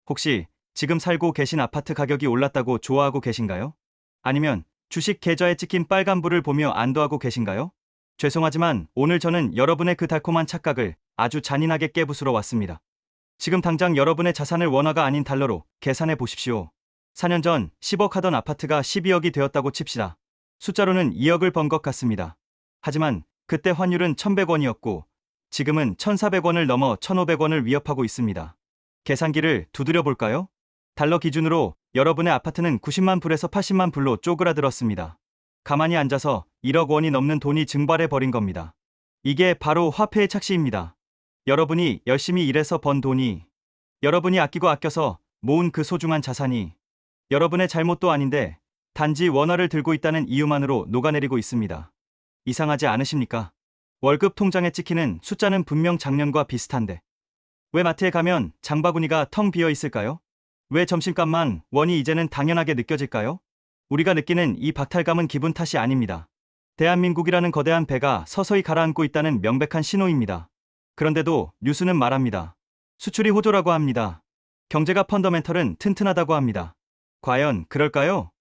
혹시 지금 살고 계신 아파트 가격이 올랐다고 좋아하고 계신가요? 아니면 주식 계좌에 찍힌 빨간불을 보며 안도하고 계신가요? 죄송하지만 오늘 저는 여러분의 그 달콤한 착각을 아주 잔인하게 깨부수러 왔습니다. 지금 당장 여러분의 자산을 원화가 아닌 달러로 계산해 보십시오. 4년 전 10억 하던 아파트가 12억이 되었다고 칩시다. 숫자로는 2억을 번 것 같습니다. 하지만 그때 환율은 1,100원이었고 지금은 1,400원을 넘어 1,500원을 위협하고 있습니다. 계산기를 두드려 볼까요? 달러 기준으로 여러분의 아파트는 90만 불에서 80만 불로 쪼그라들었습니다. 가만히 앉아서 1억 원이 넘는 돈이 증발해 버린 겁니다. 이게 바로 화폐의 착시입니다. 여러분이 열심히 일해서 번 돈이, 여러분이 아끼고 아껴서 모은 그 소중한 자산이 여러분의 잘못도 아닌데 단지 원화를 들고 있다는 이유만으로 녹아내리고 있습니다. 이상하지 않으십니까? 월급 통장에 찍히는 숫자는 분명 작년과 비슷한데 왜 마트에 가면 장바구니가 텅 비어 있을까요? 왜 점심값만 원이 이제는 당연하게 느껴질까요? 우리가 느끼는 이 박탈감은 기분 탓이 아닙니다. 대한민국이라는 거대한 배가 서서히 가라앉고 있다는 명백한 신호입니다. 그런데도 뉴스는 말합니다. 수출이 호조라고 합니다. 경제가 펀더멘털은 튼튼하다고 합니다. 과연 그럴까요?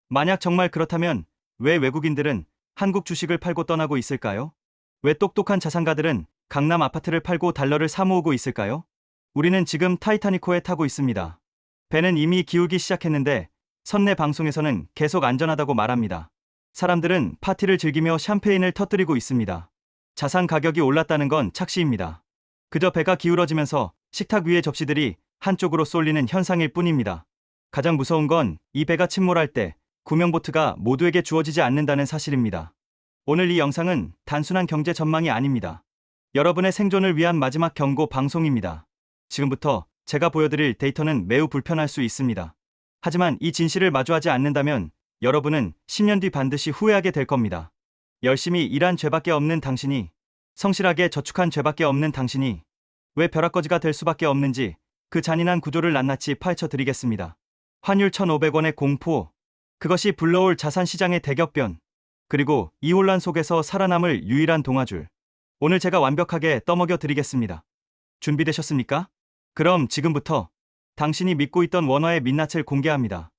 만약 정말 그렇다면 왜 외국인들은 한국 주식을 팔고 떠나고 있을까요? 왜 똑똑한 자산가들은 강남 아파트를 팔고 달러를 사모으고 있을까요? 우리는 지금 타이타닉호에 타고 있습니다. 배는 이미 기울기 시작했는데 선내 방송에서는 계속 안전하다고 말합니다. 사람들은 파티를 즐기며 샴페인을 터뜨리고 있습니다. 자산 가격이 올랐다는 건 착시입니다. 그저 배가 기울어지면서 식탁 위의 접시들이 한쪽으로 쏠리는 현상일 뿐입니다. 가장 무서운 건 이 배가 침몰할 때 구명보트가 모두에게 주어지지 않는다는 사실입니다. 오늘 이 영상은 단순한 경제 전망이 아닙니다. 여러분의 생존을 위한 마지막 경고 방송입니다. 지금부터 제가 보여드릴 데이터는 매우 불편할 수 있습니다. 하지만 이 진실을 마주하지 않는다면 여러분은 10년 뒤 반드시 후회하게 될 겁니다. 열심히 일한 죄밖에 없는 당신이, 성실하게 저축한 죄밖에 없는 당신이 왜 벼락거지가 될 수밖에 없는지 그 잔인한 구조를 낱낱이 파헤쳐드리겠습니다. 환율 1,500원의 공포, 그것이 불러올 자산시장의 대격변, 그리고 이 혼란 속에서 살아남을 유일한 동아줄. 오늘 제가 완벽하게 떠먹여 드리겠습니다. 준비되셨습니까? 그럼 지금부터 당신이 믿고 있던 원화의 민낯을 공개합니다.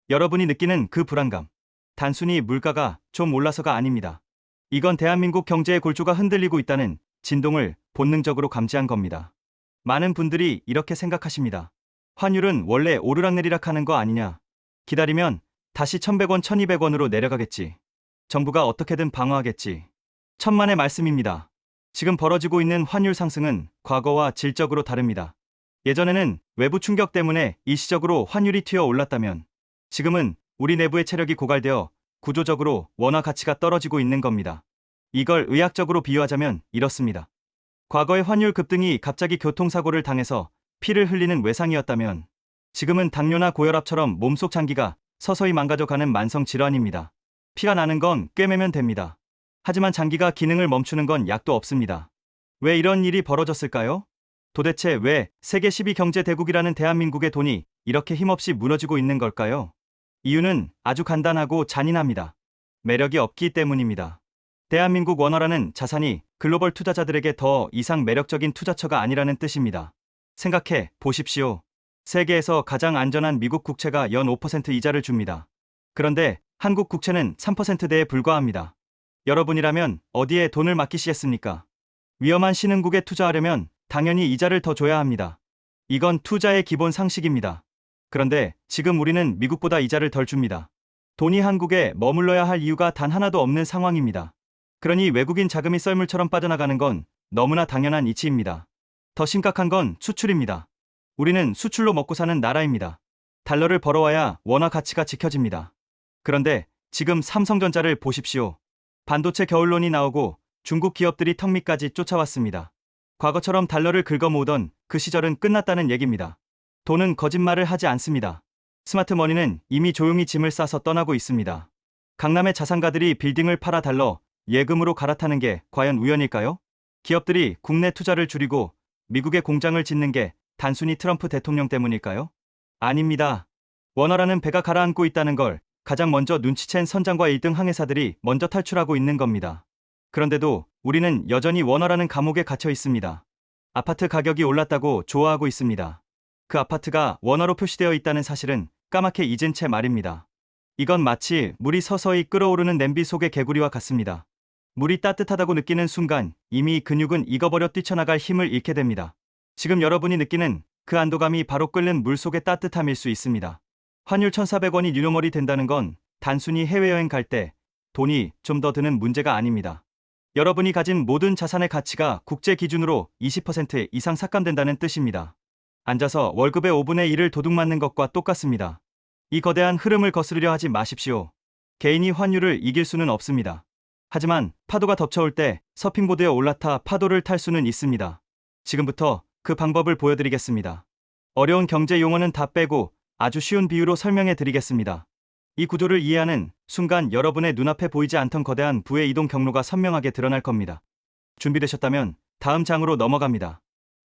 여러분이 느끼는 그 불안감, 단순히 물가가 좀 올라서가 아닙니다. 이건 대한민국 경제의 골조가 흔들리고 있다는 진동을 본능적으로 감지한 겁니다. 많은 분들이 이렇게 생각하십니다. 환율은 원래 오르락내리락 하는 거 아니냐? 기다리면 다시 1,100원, 1,200원으로 내려가겠지. 정부가 어떻게든 방어하겠지. 천만의 말씀입니다. 지금 벌어지고 있는 환율 상승은 과거와 질적으로 다릅니다. 예전에는 외부 충격 때문에 일시적으로 환율이 튀어 올랐다면 지금은 우리 내부의 체력이 고갈되어 구조적으로 원화 가치가 떨어지고 있는 겁니다. 이걸 의학적으로 비유하자면 이렇습니다. 과거의 환율 급등이 갑자기 교통사고를 당해서 피를 흘리는 외상이었다면 지금은 당뇨나 고혈압처럼 몸속 장기가 서서히 망가져가는 만성 질환입니다. 피가 나는 건 꿰매면 됩니다. 하지만 장기가 기능을 멈추는 건 약도 없습니다. 왜 이런 일이 벌어졌을까요? 도대체 왜 세계 10위 경제 대국이라는 대한민국의 돈이 이렇게 힘없이 무너지고 있는 걸까요? 이유는 아주 간단하고 잔인합니다. 매력이 없기 때문입니다. 대한민국 원화라는 자산이 글로벌 투자자들에게 더 이상 매력적인 투자처가 아니라는 뜻입니다. 생각해 보십시오. 세계에서 가장 안전한 미국 국채가 연 5% 이자를 줍니다. 그런데 한국 국채는 3%대에 불과합니다. 여러분이라면 어디에 돈을 맡기시겠습니까? 위험한 신흥국에 투자하려면 당연히 이자를 더 줘야 합니다. 이건 투자의 기본 상식입니다. 그런데 지금 우리는 미국보다 이자를 덜 줍니다. 돈이 한국에 머물러야 할 이유가 단 하나도 없는 상황입니다. 그러니 외국인 자금이 썰물처럼 빠져나가는 건 너무나 당연한 이치입니다. 더 심각한 건 수출입니다. 우리는 수출로 먹고 사는 나라입니다. 달러를 벌어와야 원화 가치가 지켜집니다. 그런데 지금 삼성전자를 보십시오. 반도체 겨울론이 나오고 중국 기업들이 턱 밑까지 쫓아왔습니다. 과거처럼 달러를 긁어모으던 그 시절은 끝났다는 얘기입니다. 돈은 거짓말을 하지 않습니다. 스마트머니는 이미 조용히 짐을 싸서 떠나고 있습니다. 강남의 자산가들이 빌딩을 팔아 달러 예금으로 갈아타는 게 과연 우연일까요? 기업들이 국내 투자를 줄이고 미국에 공장을 짓는 게 단순히 트럼프 대통령 때문일까요? 아닙니다. 원화라는 배가 가라앉고 있다는 걸 가장 먼저 눈치챈 선장과 1등 항해사들이 먼저 탈출하고 있는 겁니다. 그런데도 우리는 여전히 원화라는 감옥에 갇혀 있습니다. 아파트 가격이 올랐다고 좋아하고 있습니다. 그 아파트가 원화로 표시되어 있다는 사실은 까맣게 잊은 채 말입니다. 이건 마치 물이 서서히 끓어오르는 냄비 속의 개구리와 같습니다. 물이 따뜻하다고 느끼는 순간 이미 근육은 익어버려 뛰쳐나갈 힘을 잃게 됩니다. 지금 여러분이 느끼는 그 안도감이 바로 끓는 물 속의 따뜻함일 수 있습니다. 환율 1,400원이 뉴노멀이 된다는 건 단순히 해외여행 갈 때 돈이 좀 더 드는 문제가 아닙니다. 여러분이 가진 모든 자산의 가치가 국제 기준으로 20% 이상 삭감된다는 뜻입니다. 앉아서 월급의 5분의 1을 도둑맞는 것과 똑같습니다. 이 거대한 흐름을 거스르려 하지 마십시오. 개인이 환율을 이길 수는 없습니다. 하지만 파도가 덮쳐올 때 서핑보드에 올라타 파도를 탈 수는 있습니다. 지금부터 그 방법을 보여드리겠습니다. 어려운 경제 용어는 다 빼고 아주 쉬운 비유로 설명해 드리겠습니다. 이 구조를 이해하는 순간 여러분의 눈앞에 보이지 않던 거대한 부의 이동 경로가 선명하게 드러날 겁니다. 준비되셨다면 다음 장으로 넘어갑니다.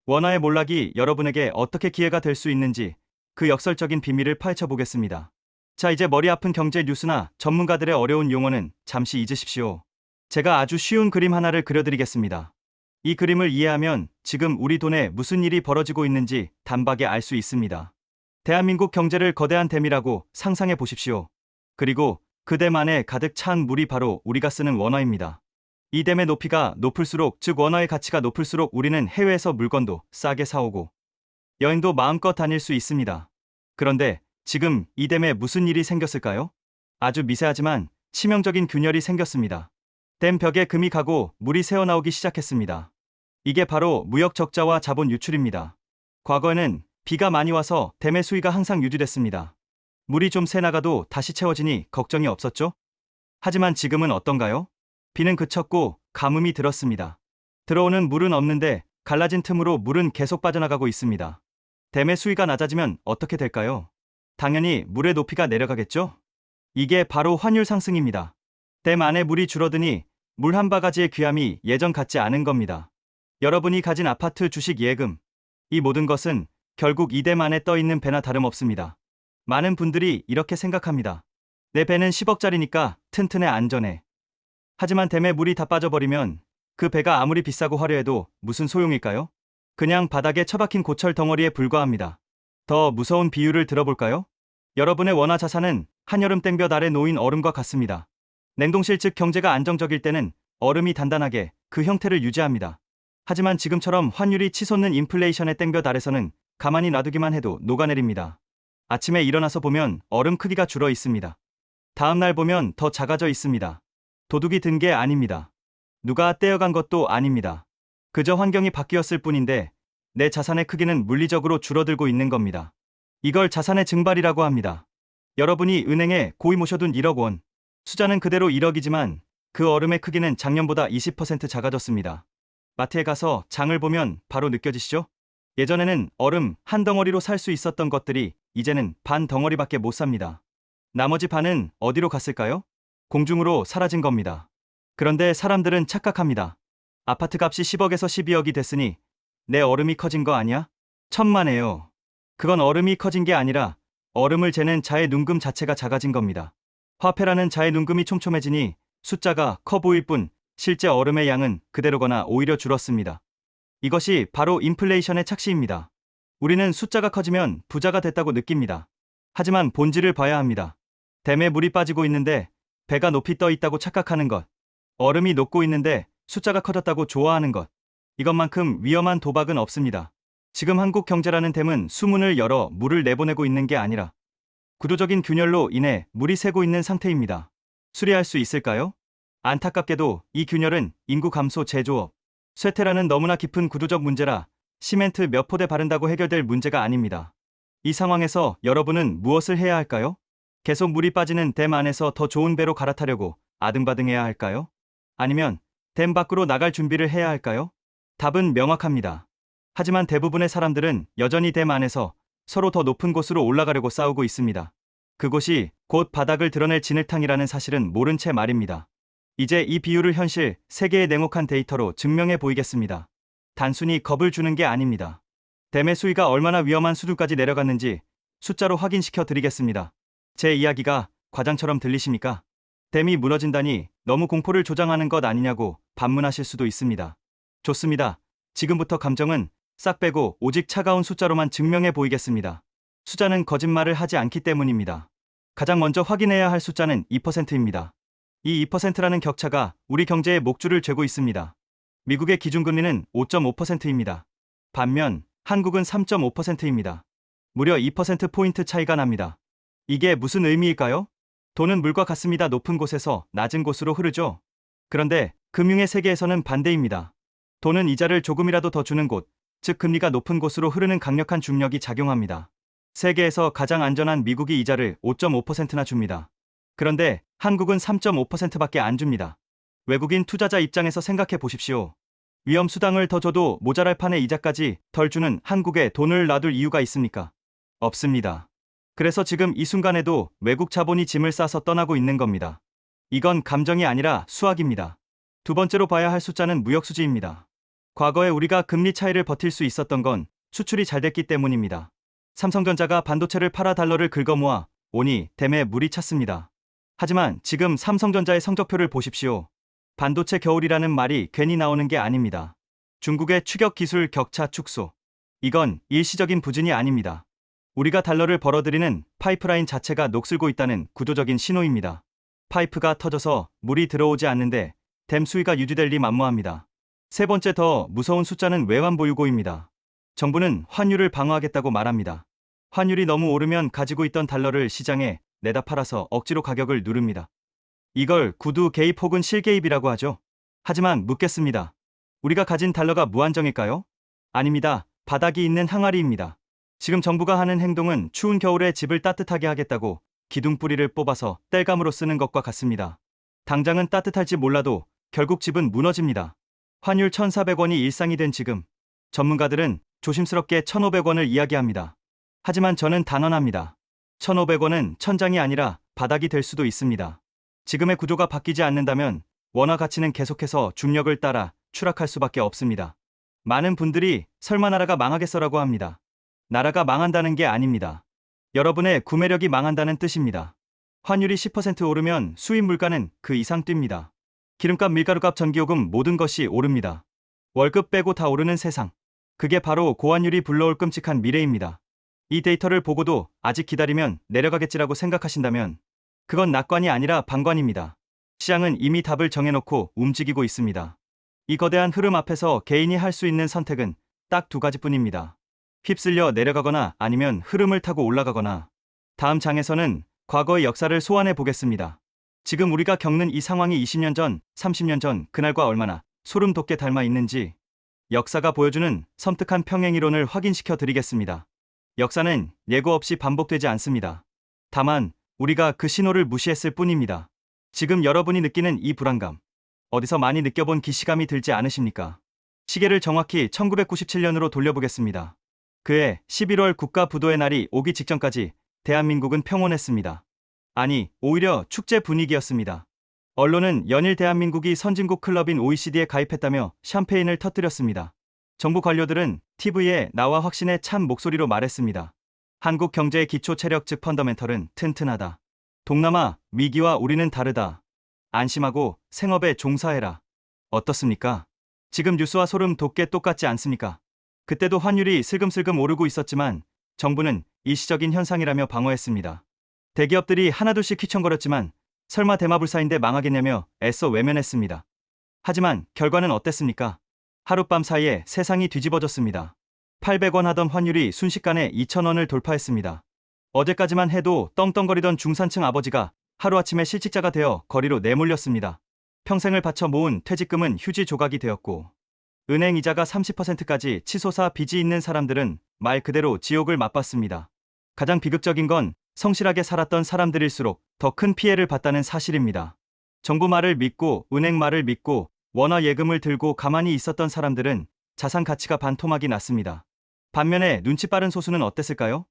원화의 몰락이 여러분에게 어떻게 기회가 될 수 있는지 그 역설적인 비밀을 파헤쳐 보겠습니다. 자, 이제 머리 아픈 경제 뉴스나 전문가들의 어려운 용어는 잠시 잊으십시오. 제가 아주 쉬운 그림 하나를 그려드리겠습니다. 이 그림을 이해하면 지금 우리 돈에 무슨 일이 벌어지고 있는지 단박에 알 수 있습니다. 대한민국 경제를 거대한 댐이라고 상상해 보십시오. 그리고 그 댐 안에 가득 찬 물이 바로 우리가 쓰는 원화입니다. 이 댐의 높이가 높을수록, 즉 원화의 가치가 높을수록 우리는 해외에서 물건도 싸게 사오고 여행도 마음껏 다닐 수 있습니다. 그런데 지금 이 댐에 무슨 일이 생겼을까요? 아주 미세하지만 치명적인 균열이 생겼습니다. 댐 벽에 금이 가고 물이 새어나오기 시작했습니다. 이게 바로 무역 적자와 자본 유출입니다. 과거에는 비가 많이 와서 댐의 수위가 항상 유지됐습니다. 물이 좀 새 나가도 다시 채워지니 걱정이 없었죠? 하지만 지금은 어떤가요? 비는 그쳤고 가뭄이 들었습니다. 들어오는 물은 없는데 갈라진 틈으로 물은 계속 빠져나가고 있습니다. 댐의 수위가 낮아지면 어떻게 될까요? 당연히 물의 높이가 내려가겠죠? 이게 바로 환율 상승입니다. 댐 안에 물이 줄어드니 물 한 바가지의 귀함이 예전 같지 않은 겁니다. 여러분이 가진 아파트, 주식, 예금, 이 모든 것은 결국 이 댐 안에 떠 있는 배나 다름없습니다. 많은 분들이 이렇게 생각합니다. 내 배는 10억짜리니까 튼튼해, 안전해. 하지만 댐에 물이 다 빠져버리면 그 배가 아무리 비싸고 화려해도 무슨 소용일까요? 그냥 바닥에 처박힌 고철 덩어리에 불과합니다. 더 무서운 비유를 들어볼까요? 여러분의 원화 자산은 한여름 땡볕 아래 놓인 얼음과 같습니다. 냉동실, 즉 경제가 안정적일 때는 얼음이 단단하게 그 형태를 유지합니다. 하지만 지금처럼 환율이 치솟는 인플레이션의 땡볕 아래서는 가만히 놔두기만 해도 녹아내립니다. 아침에 일어나서 보면 얼음 크기가 줄어 있습니다. 다음 날 보면 더 작아져 있습니다. 도둑이 든 게 아닙니다. 누가 떼어간 것도 아닙니다. 그저 환경이 바뀌었을 뿐인데 내 자산의 크기는 물리적으로 줄어들고 있는 겁니다. 이걸 자산의 증발이라고 합니다. 여러분이 은행에 고이 모셔둔 1억 원, 숫자는 그대로 1억이지만 그 얼음의 크기는 작년보다 20% 작아졌습니다. 마트에 가서 장을 보면 바로 느껴지시죠? 예전에는 얼음 한 덩어리로 살 수 있었던 것들이 이제는 반 덩어리밖에 못 삽니다. 나머지 반은 어디로 갔을까요? 공중으로 사라진 겁니다. 그런데 사람들은 착각합니다. 아파트 값이 10억에서 12억이 됐으니 내 얼음이 커진 거 아니야? 천만에요. 그건 얼음이 커진 게 아니라 얼음을 재는 자의 눈금 자체가 작아진 겁니다. 화폐라는 자의 눈금이 촘촘해지니 숫자가 커 보일 뿐 실제 얼음의 양은 그대로거나 오히려 줄었습니다. 이것이 바로 인플레이션의 착시입니다. 우리는 숫자가 커지면 부자가 됐다고 느낍니다. 하지만 본질을 봐야 합니다. 댐에 물이 빠지고 있는데 배가 높이 떠 있다고 착각하는 것, 얼음이 녹고 있는데 숫자가 커졌다고 좋아하는 것, 이것만큼 위험한 도박은 없습니다. 지금 한국 경제라는 댐은 수문을 열어 물을 내보내고 있는 게 아니라 구조적인 균열로 인해 물이 새고 있는 상태입니다. 수리할 수 있을까요? 안타깝게도 이 균열은 인구 감소, 제조업, 쇠퇴라는 너무나 깊은 구조적 문제라 시멘트 몇 포대 바른다고 해결될 문제가 아닙니다. 이 상황에서 여러분은 무엇을 해야 할까요? 계속 물이 빠지는 댐 안에서 더 좋은 배로 갈아타려고 아등바등해야 할까요? 아니면 댐 밖으로 나갈 준비를 해야 할까요? 답은 명확합니다. 하지만 대부분의 사람들은 여전히 댐 안에서 서로 더 높은 곳으로 올라가려고 싸우고 있습니다. 그곳이 곧 바닥을 드러낼 진흙탕이라는 사실은 모른 채 말입니다. 이제 이 비유를 현실, 세계의 냉혹한 데이터로 증명해 보이겠습니다. 단순히 겁을 주는 게 아닙니다. 댐의 수위가 얼마나 위험한 수준까지 내려갔는지 숫자로 확인시켜 드리겠습니다. 제 이야기가 과장처럼 들리십니까? 댐이 무너진다니 너무 공포를 조장하는 것 아니냐고 반문하실 수도 있습니다. 좋습니다. 지금부터 감정은 싹 빼고 오직 차가운 숫자로만 증명해 보이겠습니다. 숫자는 거짓말을 하지 않기 때문입니다. 가장 먼저 확인해야 할 숫자는 2%입니다. 이 2%라는 격차가 우리 경제의 목줄을 죄고 있습니다. 미국의 기준금리는 5.5%입니다. 반면 한국은 3.5%입니다. 무려 2%포인트 차이가 납니다. 이게 무슨 의미일까요? 돈은 물과 같습니다. 높은 곳에서 낮은 곳으로 흐르죠. 그런데 금융의 세계에서는 반대입니다. 돈은 이자를 조금이라도 더 주는 곳, 즉 금리가 높은 곳으로 흐르는 강력한 중력이 작용합니다. 세계에서 가장 안전한 미국이 이자를 5.5%나 줍니다. 그런데 한국은 3.5%밖에 안 줍니다. 외국인 투자자 입장에서 생각해 보십시오. 위험수당을 더 줘도 모자랄 판에 이자까지 덜 주는 한국에 돈을 놔둘 이유가 있습니까? 없습니다. 그래서 지금 이 순간에도 외국 자본이 짐을 싸서 떠나고 있는 겁니다. 이건 감정이 아니라 수학입니다. 두 번째로 봐야 할 숫자는 무역수지입니다. 과거에 우리가 금리 차이를 버틸 수 있었던 건 수출이 잘 됐기 때문입니다. 삼성전자가 반도체를 팔아 달러를 긁어모아 오니 댐에 물이 찼습니다. 하지만 지금 삼성전자의 성적표를 보십시오. 반도체 겨울이라는 말이 괜히 나오는 게 아닙니다. 중국의 추격 기술 격차 축소. 이건 일시적인 부진이 아닙니다. 우리가 달러를 벌어들이는 파이프라인 자체가 녹슬고 있다는 구조적인 신호입니다. 파이프가 터져서 물이 들어오지 않는데 댐 수위가 유지될 리 만무합니다. 세 번째 더 무서운 숫자는 외환 보유고입니다. 정부는 환율을 방어하겠다고 말합니다. 환율이 너무 오르면 가지고 있던 달러를 시장에 내다 팔아서 억지로 가격을 누릅니다. 이걸 구두 개입 혹은 실개입이라고 하죠. 하지만 묻겠습니다. 우리가 가진 달러가 무한정일까요? 아닙니다. 바닥이 있는 항아리입니다. 지금 정부가 하는 행동은 추운 겨울에 집을 따뜻하게 하겠다고 기둥뿌리를 뽑아서 땔감으로 쓰는 것과 같습니다. 당장은 따뜻할지 몰라도 결국 집은 무너집니다. 환율 1,400원이 일상이 된 지금 전문가들은 조심스럽게 1,500원을 이야기합니다. 하지만 저는 단언합니다. 1,500원은 천장이 아니라 바닥이 될 수도 있습니다. 지금의 구조가 바뀌지 않는다면 원화 가치는 계속해서 중력을 따라 추락할 수밖에 없습니다. 많은 분들이 설마 나라가 망하겠어라고 합니다. 나라가 망한다는 게 아닙니다. 여러분의 구매력이 망한다는 뜻입니다. 환율이 10% 오르면 수입 물가는 그 이상 뜁니다. 기름값, 밀가루값, 전기요금 모든 것이 오릅니다. 월급 빼고 다 오르는 세상. 그게 바로 고환율이 불러올 끔찍한 미래입니다. 이 데이터를 보고도 아직 기다리면 내려가겠지라고 생각하신다면 그건 낙관이 아니라 방관입니다. 시장은 이미 답을 정해놓고 움직이고 있습니다. 이 거대한 흐름 앞에서 개인이 할 수 있는 선택은 딱 두 가지뿐입니다. 휩쓸려 내려가거나 아니면 흐름을 타고 올라가거나. 다음 장에서는 과거의 역사를 소환해 보겠습니다. 지금 우리가 겪는 이 상황이 20년 전, 30년 전 그날과 얼마나 소름 돋게 닮아 있는지 역사가 보여주는 섬뜩한 평행이론을 확인시켜 드리겠습니다. 역사는 예고 없이 반복되지 않습니다. 다만 우리가 그 신호를 무시했을 뿐입니다. 지금 여러분이 느끼는 이 불안감, 어디서 많이 느껴본 기시감이 들지 않으십니까? 시계를 정확히 1997년으로 돌려보겠습니다. 그해 11월 국가부도의 날이 오기 직전까지 대한민국은 평온했습니다. 아니, 오히려 축제 분위기였습니다. 언론은 연일 대한민국이 선진국 클럽인 OECD에 가입했다며 샴페인을 터뜨렸습니다. 정부 관료들은 TV에 나와 확신에 찬 목소리로 말했습니다. 한국 경제의 기초 체력 즉 펀더멘털은 튼튼하다. 동남아 위기와 우리는 다르다. 안심하고 생업에 종사해라. 어떻습니까? 지금 뉴스와 소름 돋게 똑같지 않습니까? 그때도 환율이 슬금슬금 오르고 있었지만 정부는 일시적인 현상이라며 방어했습니다. 대기업들이 하나둘씩 휘청거렸지만 설마 대마불사인데 망하겠냐며 애써 외면했습니다. 하지만 결과는 어땠습니까? 하룻밤 사이에 세상이 뒤집어졌습니다. 800원 하던 환율이 순식간에 2,000원을 돌파했습니다. 어제까지만 해도 떵떵거리던 중산층 아버지가 하루아침에 실직자가 되어 거리로 내몰렸습니다. 평생을 바쳐 모은 퇴직금은 휴지 조각이 되었고 은행 이자가 30%까지 치솟아 빚이 있는 사람들은 말 그대로 지옥을 맛봤습니다. 가장 비극적인 건 성실하게 살았던 사람들일수록 더 큰 피해를 봤다는 사실입니다. 정부 말을 믿고 은행 말을 믿고 원화 예금을 들고 가만히 있었던 사람들은 자산 가치가 반토막이 났습니다. 반면에 눈치 빠른 소수는 어땠을까요?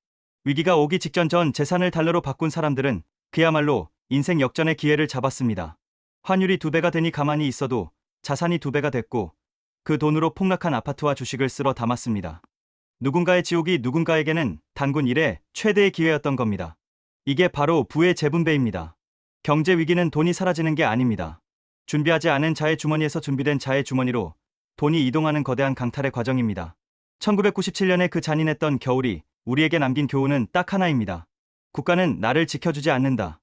위기가 오기 직전 전 재산을 달러로 바꾼 사람들은 그야말로 인생 역전의 기회를 잡았습니다. 환율이 2배가 되니 가만히 있어도 자산이 2배가 됐고 그 돈으로 폭락한 아파트와 주식을 쓸어 담았습니다. 누군가의 지옥이 누군가에게는 단군 이래 최대의 기회였던 겁니다. 이게 바로 부의 재분배입니다. 경제 위기는 돈이 사라지는 게 아닙니다. 준비하지 않은 자의 주머니에서 준비된 자의 주머니로 돈이 이동하는 거대한 강탈의 과정입니다. 1997년에 그 잔인했던 겨울이 우리에게 남긴 교훈은 딱 하나입니다. 국가는 나를 지켜주지 않는다.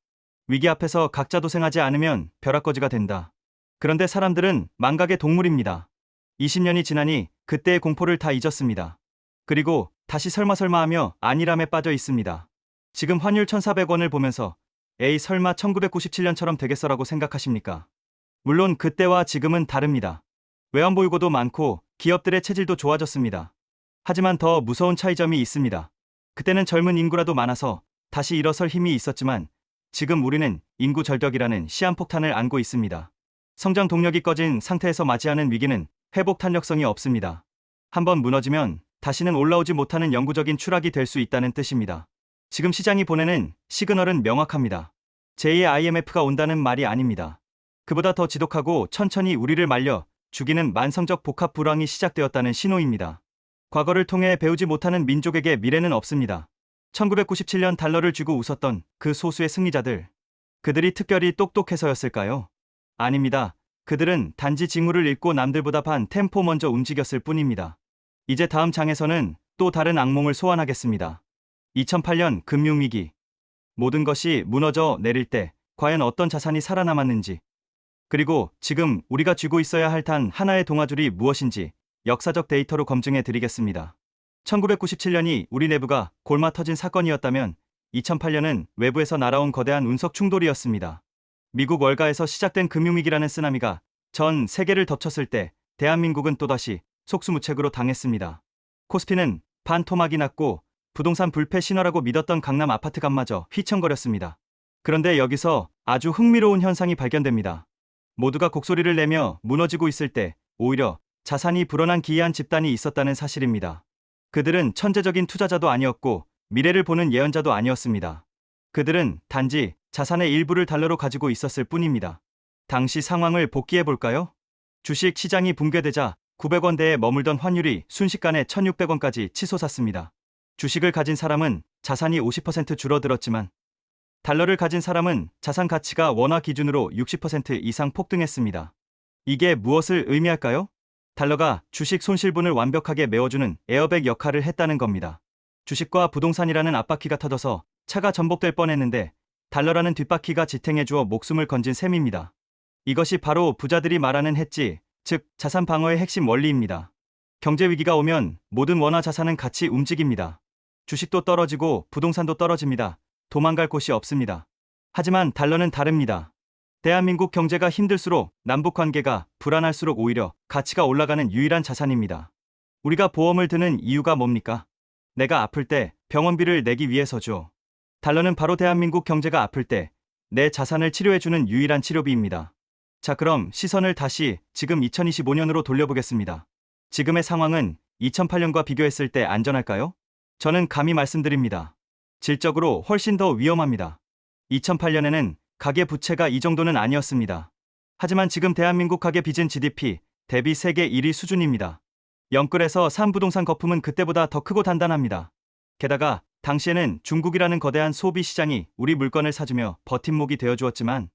위기 앞에서 각자 도생하지 않으면 벼락거지가 된다. 그런데 사람들은 망각의 동물입니다. 20년이 지나니 그때의 공포를 다 잊었습니다. 그리고 다시 설마 하며 안일함에 빠져 있습니다. 지금 환율 1,400원을 보면서 에이 설마 1997년처럼 되겠어라고 생각하십니까? 물론 그때와 지금은 다릅니다. 외환보유고도 많고 기업들의 체질도 좋아졌습니다. 하지만 더 무서운 차이점이 있습니다. 그때는 젊은 인구라도 많아서 다시 일어설 힘이 있었지만 지금 우리는 인구 절벽이라는 시한폭탄을 안고 있습니다. 성장 동력이 꺼진 상태에서 맞이하는 위기는 회복 탄력성이 없습니다. 한번 무너지면 다시는 올라오지 못하는 영구적인 추락이 될 수 있다는 뜻입니다. 지금 시장이 보내는 시그널은 명확합니다. 제2의 IMF가 온다는 말이 아닙니다. 그보다 더 지독하고 천천히 우리를 말려 죽이는 만성적 복합 불황이 시작되었다는 신호입니다. 과거를 통해 배우지 못하는 민족에게 미래는 없습니다. 1997년 달러를 쥐고 웃었던 그 소수의 승리자들. 그들이 특별히 똑똑해서였을까요? 아닙니다. 그들은 단지 징후를 읽고 남들보다 반 템포 먼저 움직였을 뿐입니다. 이제 다음 장에서는 또 다른 악몽을 소환하겠습니다. 2008년 금융위기. 모든 것이 무너져 내릴 때 과연 어떤 자산이 살아남았는지, 그리고 지금 우리가 쥐고 있어야 할 단 하나의 동아줄이 무엇인지 역사적 데이터로 검증해 드리겠습니다. 1997년이 우리 내부가 골마 터진 사건이었다면 2008년은 외부에서 날아온 거대한 운석 충돌이었습니다. 미국 월가에서 시작된 금융위기라는 쓰나미가 전 세계를 덮쳤을 때 대한민국은 또다시 속수무책으로 당했습니다. 코스피는 반토막이 났고 부동산 불패 신화라고 믿었던 강남 아파트 값마저 휘청거렸습니다. 그런데 여기서 아주 흥미로운 현상이 발견됩니다. 모두가 곡소리를 내며 무너지고 있을 때 오히려 자산이 불어난 기이한 집단이 있었다는 사실입니다. 그들은 천재적인 투자자도 아니었고 미래를 보는 예언자도 아니었습니다. 그들은 단지 자산의 일부를 달러로 가지고 있었을 뿐입니다. 당시 상황을 복기해 볼까요? 주식 시장이 붕괴되자 900원대에 머물던 환율이 순식간에 1,600원까지 치솟았습니다. 주식을 가진 사람은 자산이 50% 줄어들었지만 달러를 가진 사람은 자산 가치가 원화 기준으로 60% 이상 폭등했습니다. 이게 무엇을 의미할까요? 달러가 주식 손실분을 완벽하게 메워주는 에어백 역할을 했다는 겁니다. 주식과 부동산이라는 앞바퀴가 터져서 차가 전복될 뻔했는데 달러라는 뒷바퀴가 지탱해주어 목숨을 건진 셈입니다. 이것이 바로 부자들이 말하는 해지, 즉 자산 방어의 핵심 원리입니다. 경제 위기가 오면 모든 원화 자산은 같이 움직입니다. 주식도 떨어지고 부동산도 떨어집니다. 도망갈 곳이 없습니다. 하지만 달러는 다릅니다. 대한민국 경제가 힘들수록 남북 관계가 불안할수록 오히려 가치가 올라가는 유일한 자산입니다. 우리가 보험을 드는 이유가 뭡니까? 내가 아플 때 병원비를 내기 위해서죠. 달러는 바로 대한민국 경제가 아플 때 내 자산을 치료해주는 유일한 치료비입니다. 자, 그럼 시선을 다시 지금 2025년으로 돌려보겠습니다. 지금의 상황은 2008년과 비교했을 때 안전할까요? 저는 감히 말씀드립니다. 질적으로 훨씬 더 위험합니다. 2008년에는 가계 부채가 이 정도는 아니었습니다. 하지만 지금 대한민국 가계 빚은 GDP 대비 세계 1위 수준입니다. 영끌에서 산 부동산 거품은 그때보다 더 크고 단단합니다. 게다가 당시에는 중국이라는 거대한 소비 시장이 우리 물건을 사주며 버팀목이 되어주었지만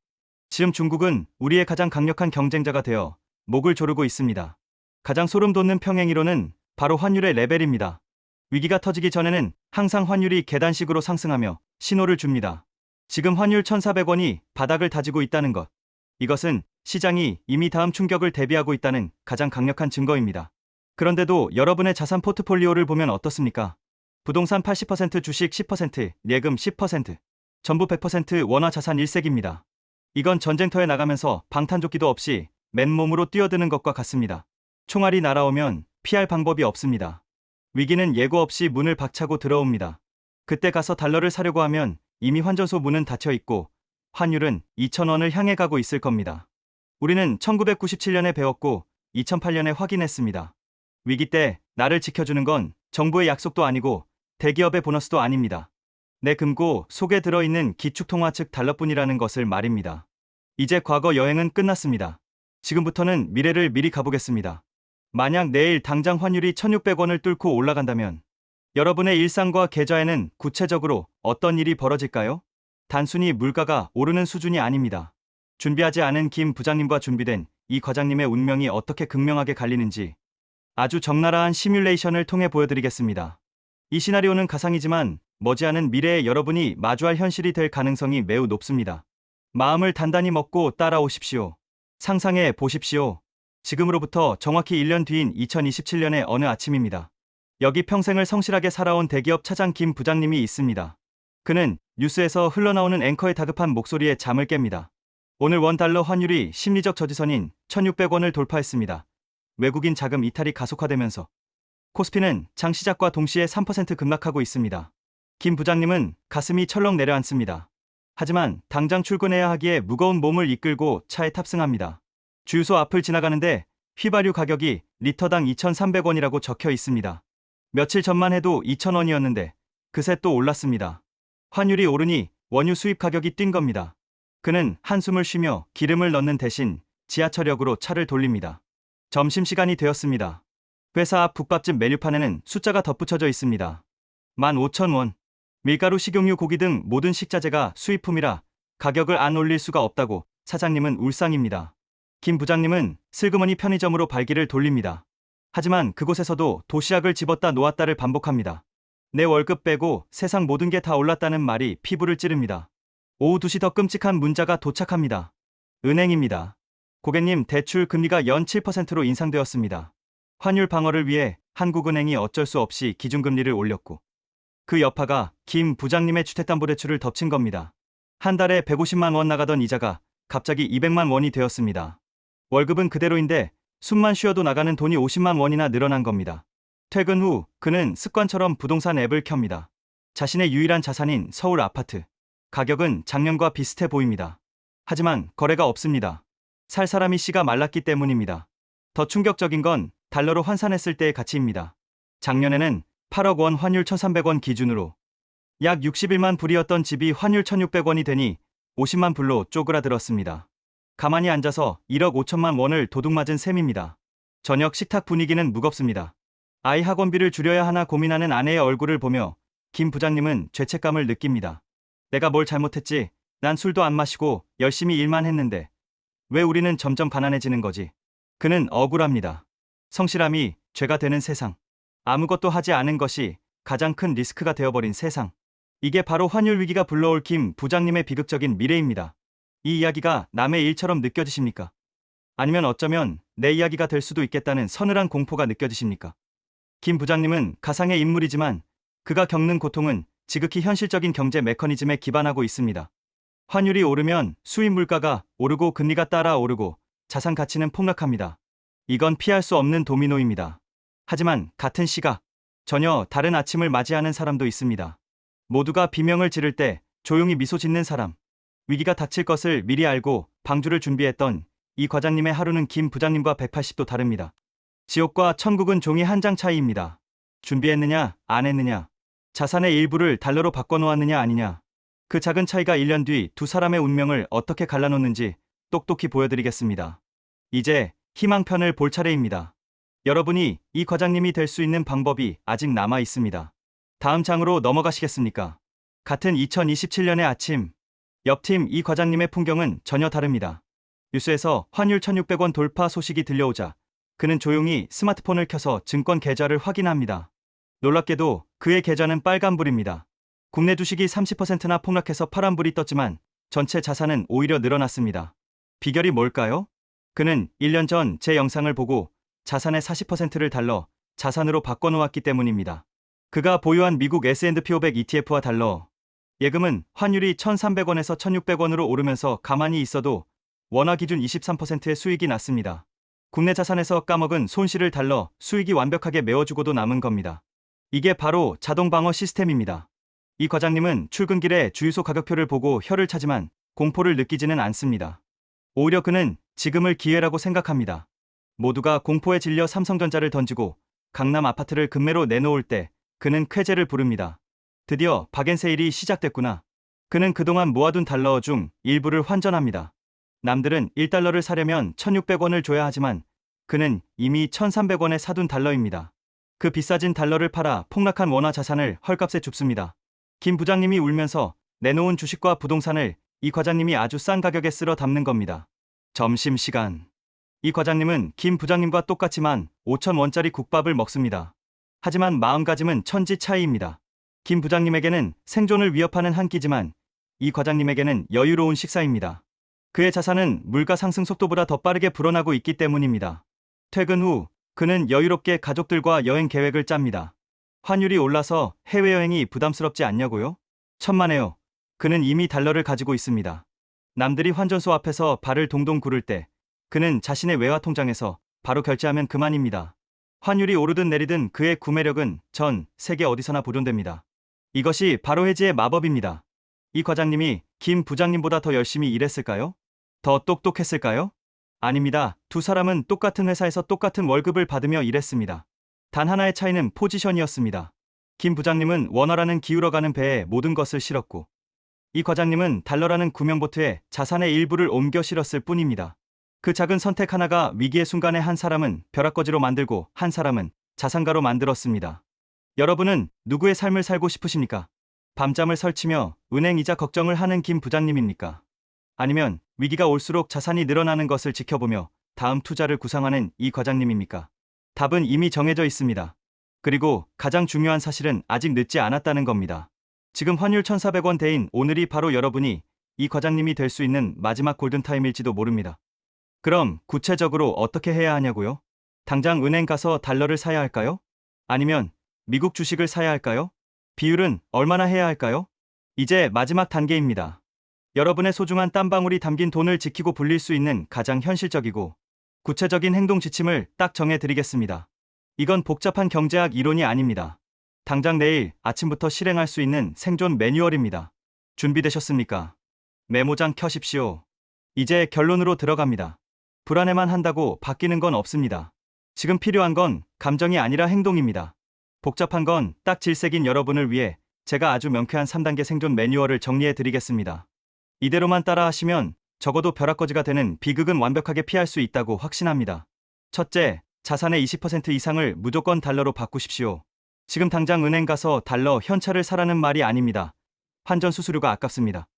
지금 중국은 우리의 가장 강력한 경쟁자가 되어 목을 조르고 있습니다. 가장 소름 돋는 평행이론은 바로 환율의 레벨입니다. 위기가 터지기 전에는 항상 환율이 계단식으로 상승하며 신호를 줍니다. 지금 환율 1,400원이 바닥을 다지고 있다는 것. 이것은 시장이 이미 다음 충격을 대비하고 있다는 가장 강력한 증거입니다. 그런데도 여러분의 자산 포트폴리오를 보면 어떻습니까? 부동산 80%, 주식 10%, 예금 10%, 전부 100% 원화 자산 일색입니다. 이건 전쟁터에 나가면서 방탄조끼도 없이 맨몸으로 뛰어드는 것과 같습니다. 총알이 날아오면 피할 방법이 없습니다. 위기는 예고 없이 문을 박차고 들어옵니다. 그때 가서 달러를 사려고 하면 이미 환전소 문은 닫혀 있고 환율은 2,000원을 향해 가고 있을 겁니다. 우리는 1997년에 배웠고 2008년에 확인했습니다. 위기 때 나를 지켜주는 건 정부의 약속도 아니고 대기업의 보너스도 아닙니다. 내 금고 속에 들어있는 기축통화 즉 달러뿐이라는 것을 말입니다. 이제 과거 여행은 끝났습니다. 지금부터는 미래를 미리 가보겠습니다. 만약 내일 당장 환율이 1,600원을 뚫고 올라간다면 여러분의 일상과 계좌에는 구체적으로 어떤 일이 벌어질까요? 단순히 물가가 오르는 수준이 아닙니다. 준비하지 않은 김 부장님과 준비된 이 과장님의 운명이 어떻게 극명하게 갈리는지 아주 적나라한 시뮬레이션을 통해 보여드리겠습니다. 이 시나리오는 가상이지만 머지않은 미래에 여러분이 마주할 현실이 될 가능성이 매우 높습니다. 마음을 단단히 먹고 따라오십시오. 상상해 보십시오. 지금으로부터 정확히 1년 뒤인 2027년의 어느 아침입니다. 여기 평생을 성실하게 살아온 대기업 차장 김 부장님이 있습니다. 그는 뉴스에서 흘러나오는 앵커의 다급한 목소리에 잠을 깹니다. 오늘 원달러 환율이 심리적 저지선인 1,600원을 돌파했습니다. 외국인 자금 이탈이 가속화되면서 코스피는 장 시작과 동시에 3% 급락하고 있습니다. 김 부장님은 가슴이 철렁 내려앉습니다. 하지만 당장 출근해야 하기에 무거운 몸을 이끌고 차에 탑승합니다. 주유소 앞을 지나가는데 휘발유 가격이 리터당 2,300원이라고 적혀 있습니다. 며칠 전만 해도 2,000원이었는데 그새 또 올랐습니다. 환율이 오르니 원유 수입 가격이 뛴 겁니다. 그는 한숨을 쉬며 기름을 넣는 대신 지하철역으로 차를 돌립니다. 점심시간이 되었습니다. 회사 앞 국밥집 메뉴판에는 숫자가 덧붙여져 있습니다. 15,000원. 밀가루, 식용유, 고기 등 모든 식자재가 수입품이라 가격을 안 올릴 수가 없다고 사장님은 울상입니다. 김 부장님은 슬그머니 편의점으로 발길을 돌립니다. 하지만 그곳에서도 도시락을 집었다 놓았다를 반복합니다. 내 월급 빼고 세상 모든 게 다 올랐다는 말이 피부를 찌릅니다. 오후 2시 더 끔찍한 문자가 도착합니다. 은행입니다. 고객님, 대출 금리가 연 7%로 인상되었습니다. 환율 방어를 위해 한국은행이 어쩔 수 없이 기준금리를 올렸고 그 여파가 김 부장님의 주택담보대출을 덮친 겁니다. 한 달에 150만 원 나가던 이자가 갑자기 200만 원이 되었습니다. 월급은 그대로인데 숨만 쉬어도 나가는 돈이 50만 원이나 늘어난 겁니다. 퇴근 후 그는 습관처럼 부동산 앱을 켭니다. 자신의 유일한 자산인 서울 아파트. 가격은 작년과 비슷해 보입니다. 하지만 거래가 없습니다. 살 사람이 씨가 말랐기 때문입니다. 더 충격적인 건 달러로 환산했을 때의 가치입니다. 작년에는 8억 원 환율 1,300원 기준으로 약 61만 불이었던 집이 환율 1,600원이 되니 50만 불로 쪼그라들었습니다. 가만히 앉아서 1억 5천만 원을 도둑맞은 셈입니다. 저녁 식탁 분위기는 무겁습니다. 아이 학원비를 줄여야 하나 고민하는 아내의 얼굴을 보며 김 부장님은 죄책감을 느낍니다. 내가 뭘 잘못했지? 난 술도 안 마시고 열심히 일만 했는데 왜 우리는 점점 가난해지는 거지? 그는 억울합니다. 성실함이 죄가 되는 세상. 아무것도 하지 않은 것이 가장 큰 리스크가 되어버린 세상. 이게 바로 환율 위기가 불러올 김 부장님의 비극적인 미래입니다. 이 이야기가 남의 일처럼 느껴지십니까? 아니면 어쩌면 내 이야기가 될 수도 있겠다는 서늘한 공포가 느껴지십니까? 김 부장님은 가상의 인물이지만 그가 겪는 고통은 지극히 현실적인 경제 메커니즘에 기반하고 있습니다. 환율이 오르면 수입 물가가 오르고 금리가 따라 오르고 자산 가치는 폭락합니다. 이건 피할 수 없는 도미노입니다. 하지만 같은 시각, 전혀 다른 아침을 맞이하는 사람도 있습니다. 모두가 비명을 지를 때 조용히 미소 짓는 사람. 위기가 닥칠 것을 미리 알고 방주를 준비했던 이 과장님의 하루는 김 부장님과 180도 다릅니다. 지옥과 천국은 종이 한 장 차이입니다. 준비했느냐, 안 했느냐. 자산의 일부를 달러로 바꿔놓았느냐 아니냐. 그 작은 차이가 1년 뒤 두 사람의 운명을 어떻게 갈라놓는지 똑똑히 보여드리겠습니다. 이제 희망편을 볼 차례입니다. 여러분이 이 과장님이 될 수 있는 방법이 아직 남아 있습니다. 다음 장으로 넘어가시겠습니까? 같은 2027년의 아침, 옆팀 이 과장님의 풍경은 전혀 다릅니다. 뉴스에서 환율 1,600원 돌파 소식이 들려오자 그는 조용히 스마트폰을 켜서 증권 계좌를 확인합니다. 놀랍게도 그의 계좌는 빨간불입니다. 국내 주식이 30%나 폭락해서 파란불이 떴지만 전체 자산은 오히려 늘어났습니다. 비결이 뭘까요? 그는 1년 전 제 영상을 보고 자산의 40%를 달러, 자산으로 바꿔놓았기 때문입니다. 그가 보유한 미국 S&P 500 ETF와 달러, 예금은 환율이 1,300원에서 1,600원으로 오르면서 가만히 있어도 원화 기준 23%의 수익이 났습니다. 국내 자산에서 까먹은 손실을 달러, 수익이 완벽하게 메워주고도 남은 겁니다. 이게 바로 자동 방어 시스템입니다. 이 과장님은 출근길에 주유소 가격표를 보고 혀를 차지만 공포를 느끼지는 않습니다. 오히려 그는 지금을 기회라고 생각합니다. 모두가 공포에 질려 삼성전자를 던지고 강남 아파트를 급매로 내놓을 때 그는 쾌재를 부릅니다. 드디어 박앤세일이 시작됐구나. 그는 그동안 모아둔 달러 중 일부를 환전합니다. 남들은 1달러를 사려면 1,600원을 줘야 하지만 그는 이미 1,300원에 사둔 달러입니다. 그 비싸진 달러를 팔아 폭락한 원화 자산을 헐값에 줍습니다. 김 부장님이 울면서 내놓은 주식과 부동산을 이 과장님이 아주 싼 가격에 쓸어 담는 겁니다. 점심시간. 이 과장님은 김 부장님과 똑같지만 5,000원짜리 국밥을 먹습니다. 하지만 마음가짐은 천지 차이입니다. 김 부장님에게는 생존을 위협하는 한 끼지만 이 과장님에게는 여유로운 식사입니다. 그의 자산은 물가 상승 속도보다 더 빠르게 불어나고 있기 때문입니다. 퇴근 후 그는 여유롭게 가족들과 여행 계획을 짭니다. 환율이 올라서 해외여행이 부담스럽지 않냐고요? 천만에요. 그는 이미 달러를 가지고 있습니다. 남들이 환전소 앞에서 발을 동동 구를 때 그는 자신의 외화 통장에서 바로 결제하면 그만입니다. 환율이 오르든 내리든 그의 구매력은 전 세계 어디서나 보존됩니다. 이것이 바로 해지의 마법입니다. 이 과장님이 김 부장님보다 더 열심히 일했을까요? 더 똑똑했을까요? 아닙니다. 두 사람은 똑같은 회사에서 똑같은 월급을 받으며 일했습니다. 단 하나의 차이는 포지션이었습니다. 김 부장님은 원화라는 기울어가는 배에 모든 것을 실었고 이 과장님은 달러라는 구명보트에 자산의 일부를 옮겨 실었을 뿐입니다. 그 작은 선택 하나가 위기의 순간에 한 사람은 벼락거지로 만들고 한 사람은 자산가로 만들었습니다. 여러분은 누구의 삶을 살고 싶으십니까? 밤잠을 설치며 은행 이자 걱정을 하는 김 부장님입니까? 아니면 위기가 올수록 자산이 늘어나는 것을 지켜보며 다음 투자를 구상하는 이 과장님입니까? 답은 이미 정해져 있습니다. 그리고 가장 중요한 사실은 아직 늦지 않았다는 겁니다. 지금 환율 1,400원대인 오늘이 바로 여러분이 이 과장님이 될 수 있는 마지막 골든타임일지도 모릅니다. 그럼 구체적으로 어떻게 해야 하냐고요? 당장 은행 가서 달러를 사야 할까요? 아니면 미국 주식을 사야 할까요? 비율은 얼마나 해야 할까요? 이제 마지막 단계입니다. 여러분의 소중한 땀방울이 담긴 돈을 지키고 불릴 수 있는 가장 현실적이고 구체적인 행동 지침을 딱 정해드리겠습니다. 이건 복잡한 경제학 이론이 아닙니다. 당장 내일 아침부터 실행할 수 있는 생존 매뉴얼입니다. 준비되셨습니까? 메모장 켜십시오. 이제 결론으로 들어갑니다. 불안해만 한다고 바뀌는 건 없습니다. 지금 필요한 건 감정이 아니라 행동입니다. 복잡한 건 딱 질색인 여러분을 위해 제가 아주 명쾌한 3단계 생존 매뉴얼을 정리해 드리겠습니다. 이대로만 따라하시면 적어도 벼락거지가 되는 비극은 완벽하게 피할 수 있다고 확신합니다. 첫째, 자산의 20% 이상을 무조건 달러로 바꾸십시오. 지금 당장 은행 가서 달러 현찰을 사라는 말이 아닙니다. 환전 수수료가 아깝습니다.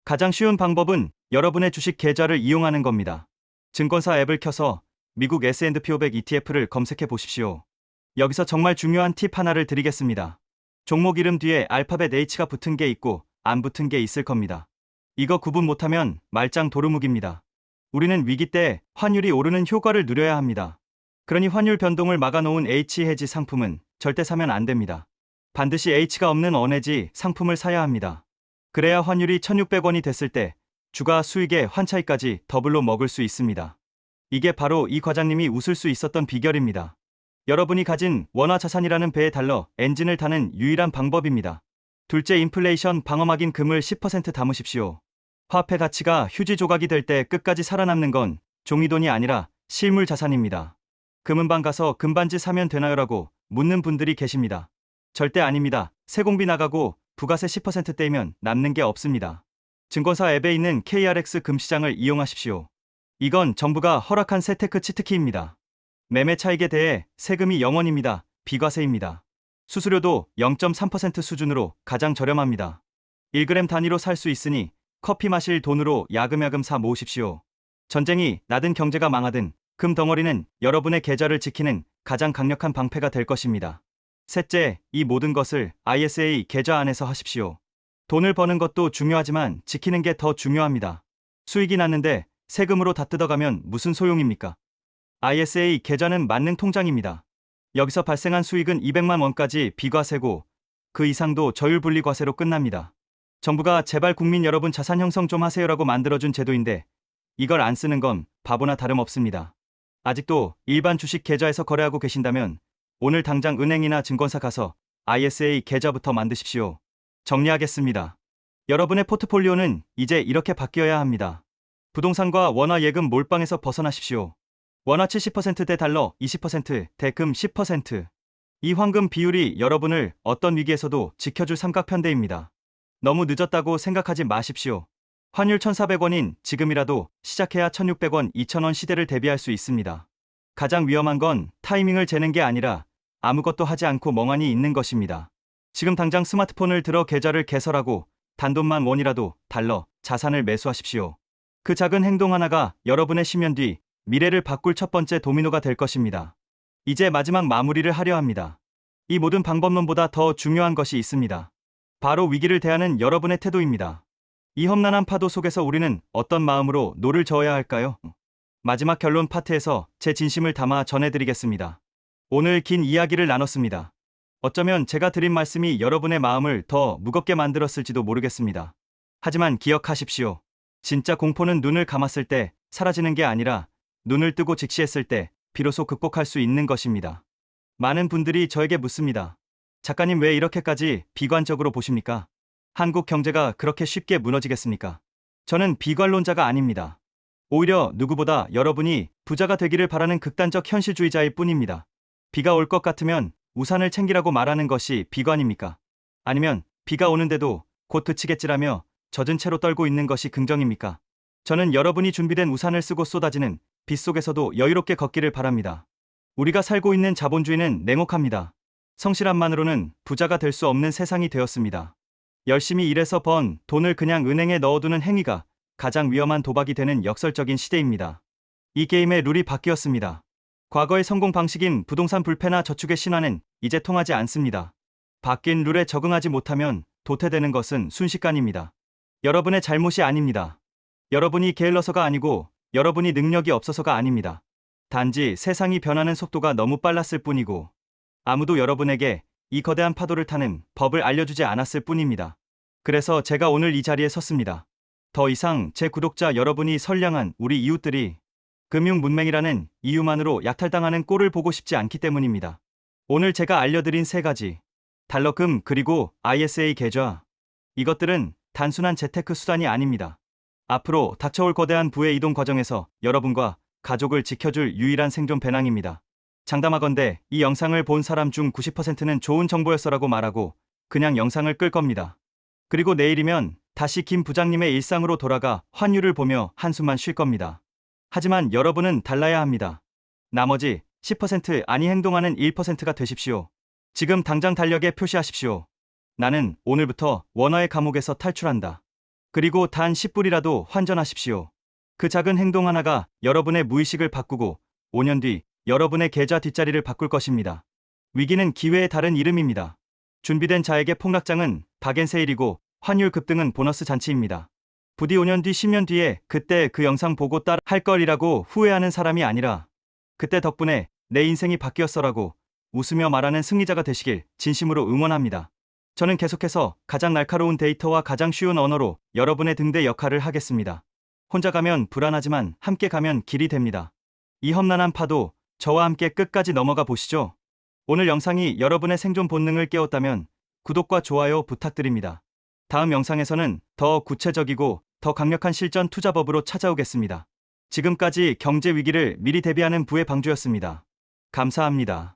가장 쉬운 방법은 여러분의 주식 계좌를 이용하는 겁니다. 증권사 앱을 켜서 미국 S&P 500 ETF를 검색해 보십시오. 여기서 정말 중요한 팁 하나를 드리겠습니다. 종목 이름 뒤에 알파벳 H가 붙은 게 있고 안 붙은 게 있을 겁니다. 이거 구분 못하면 말짱 도루묵입니다. 우리는 위기 때 환율이 오르는 효과를 누려야 합니다. 그러니 환율 변동을 막아놓은 H-해지 상품은 절대 사면 안 됩니다. 반드시 H가 없는 언해지 상품을 사야 합니다. 그래야 환율이 1,600원이 됐을 때 주가 수익의 환차익까지 더블로 먹을 수 있습니다. 이게 바로 이 과장님이 웃을 수 있었던 비결입니다. 여러분이 가진 원화 자산이라는 배에 달러 엔진을 타는 유일한 방법입니다. 둘째, 인플레이션 방어막인 금을 10% 담으십시오. 화폐 가치가 휴지 조각이 될 때 끝까지 살아남는 건 종이돈이 아니라 실물 자산입니다. 금은방 가서 금반지 사면 되나요라고 묻는 분들이 계십니다. 절대 아닙니다. 세공비 나가고 부가세 10% 떼면 남는 게 없습니다. 증권사 앱에 있는 KRX 금시장을 이용하십시오. 이건 정부가 허락한 세테크 치트키입니다. 매매 차익에 대해 세금이 0원입니다. 비과세입니다. 수수료도 0.3% 수준으로 가장 저렴합니다. 1g 단위로 살 수 있으니 커피 마실 돈으로 야금야금 사 모으십시오. 전쟁이 나든 경제가 망하든 금 덩어리는 여러분의 계좌를 지키는 가장 강력한 방패가 될 것입니다. 셋째, 이 모든 것을 ISA 계좌 안에서 하십시오. 돈을 버는 것도 중요하지만 지키는 게 더 중요합니다. 수익이 났는데 세금으로 다 뜯어가면 무슨 소용입니까? ISA 계좌는 만능 통장입니다. 여기서 발생한 수익은 200만 원까지 비과세고 그 이상도 저율분리과세로 끝납니다. 정부가 제발 국민 여러분 자산 형성 좀 하세요라고 만들어준 제도인데 이걸 안 쓰는 건 바보나 다름없습니다. 아직도 일반 주식 계좌에서 거래하고 계신다면 오늘 당장 은행이나 증권사 가서 ISA 계좌부터 만드십시오. 정리하겠습니다. 여러분의 포트폴리오는 이제 이렇게 바뀌어야 합니다. 부동산과 원화 예금 몰빵에서 벗어나십시오. 원화 70% 대 달러 20%, 대금 10%. 이 황금 비율이 여러분을 어떤 위기에서도 지켜줄 삼각편대입니다. 너무 늦었다고 생각하지 마십시오. 환율 1,400원인 지금이라도 시작해야 1,600원, 2,000원 시대를 대비할 수 있습니다. 가장 위험한 건 타이밍을 재는 게 아니라 아무것도 하지 않고 멍하니 있는 것입니다. 지금 당장 스마트폰을 들어 계좌를 개설하고 단돈만 원이라도 달러, 자산을 매수하십시오. 그 작은 행동 하나가 여러분의 10년 뒤 미래를 바꿀 첫 번째 도미노가 될 것입니다. 이제 마지막 마무리를 하려 합니다. 이 모든 방법론보다 더 중요한 것이 있습니다. 바로 위기를 대하는 여러분의 태도입니다. 이 험난한 파도 속에서 우리는 어떤 마음으로 노를 저어야 할까요? 마지막 결론 파트에서 제 진심을 담아 전해드리겠습니다. 오늘 긴 이야기를 나눴습니다. 어쩌면 제가 드린 말씀이 여러분의 마음을 더 무겁게 만들었을지도 모르겠습니다. 하지만 기억하십시오. 진짜 공포는 눈을 감았을 때 사라지는 게 아니라 눈을 뜨고 직시했을 때 비로소 극복할 수 있는 것입니다. 많은 분들이 저에게 묻습니다. 작가님, 왜 이렇게까지 비관적으로 보십니까? 한국 경제가 그렇게 쉽게 무너지겠습니까? 저는 비관론자가 아닙니다. 오히려 누구보다 여러분이 부자가 되기를 바라는 극단적 현실주의자일 뿐입니다. 비가 올 것 같으면 우산을 챙기라고 말하는 것이 비관입니까? 아니면 비가 오는데도 곧 그치겠지라며 젖은 채로 떨고 있는 것이 긍정입니까? 저는 여러분이 준비된 우산을 쓰고 쏟아지는 빗 속에서도 여유롭게 걷기를 바랍니다. 우리가 살고 있는 자본주의는 냉혹합니다. 성실함만으로는 부자가 될 수 없는 세상이 되었습니다. 열심히 일해서 번 돈을 그냥 은행에 넣어두는 행위가 가장 위험한 도박이 되는 역설적인 시대입니다. 이 게임의 룰이 바뀌었습니다. 과거의 성공 방식인 부동산 불패나 저축의 신화는 이제 통하지 않습니다. 바뀐 룰에 적응하지 못하면 도태되는 것은 순식간입니다. 여러분의 잘못이 아닙니다. 여러분이 게을러서가 아니고 여러분이 능력이 없어서가 아닙니다. 단지 세상이 변하는 속도가 너무 빨랐을 뿐이고 아무도 여러분에게 이 거대한 파도를 타는 법을 알려주지 않았을 뿐입니다. 그래서 제가 오늘 이 자리에 섰습니다. 더 이상 제 구독자 여러분이 선량한 우리 이웃들이 금융 문맹이라는 이유만으로 약탈당하는 꼴을 보고 싶지 않기 때문입니다. 오늘 제가 알려드린 3가지 달러금 그리고 ISA 계좌, 이것들은 단순한 재테크 수단이 아닙니다. 앞으로 닥쳐올 거대한 부의 이동 과정에서 여러분과 가족을 지켜줄 유일한 생존 배낭입니다. 장담하건대 이 영상을 본 사람 중 90%는 좋은 정보였어라고 말하고 그냥 영상을 끌 겁니다. 그리고 내일이면 다시 김 부장님의 일상으로 돌아가 환율을 보며 한숨만 쉴 겁니다. 하지만 여러분은 달라야 합니다. 나머지 10% 아니 행동하는 1%가 되십시오. 지금 당장 달력에 표시하십시오. 나는 오늘부터 원화의 감옥에서 탈출한다. 그리고 단 10불이라도 환전하십시오. 그 작은 행동 하나가 여러분의 무의식을 바꾸고 5년 뒤 여러분의 계좌 뒷자리를 바꿀 것입니다. 위기는 기회의 다른 이름입니다. 준비된 자에게 폭락장은 박앤세일이고 환율 급등은 보너스 잔치입니다. 부디 5년 뒤 10년 뒤에 그때 그 영상 보고 따라 할 걸이라고 후회하는 사람이 아니라 그때 덕분에 내 인생이 바뀌었어라고 웃으며 말하는 승리자가 되시길 진심으로 응원합니다. 저는 계속해서 가장 날카로운 데이터와 가장 쉬운 언어로 여러분의 등대 역할을 하겠습니다. 혼자 가면 불안하지만 함께 가면 길이 됩니다. 이 험난한 파도 저와 함께 끝까지 넘어가 보시죠. 오늘 영상이 여러분의 생존 본능을 깨웠다면 구독과 좋아요 부탁드립니다. 다음 영상에서는 더 구체적이고 더 강력한 실전 투자법으로 찾아오겠습니다. 지금까지 경제 위기를 미리 대비하는 부의 방주였습니다. 감사합니다.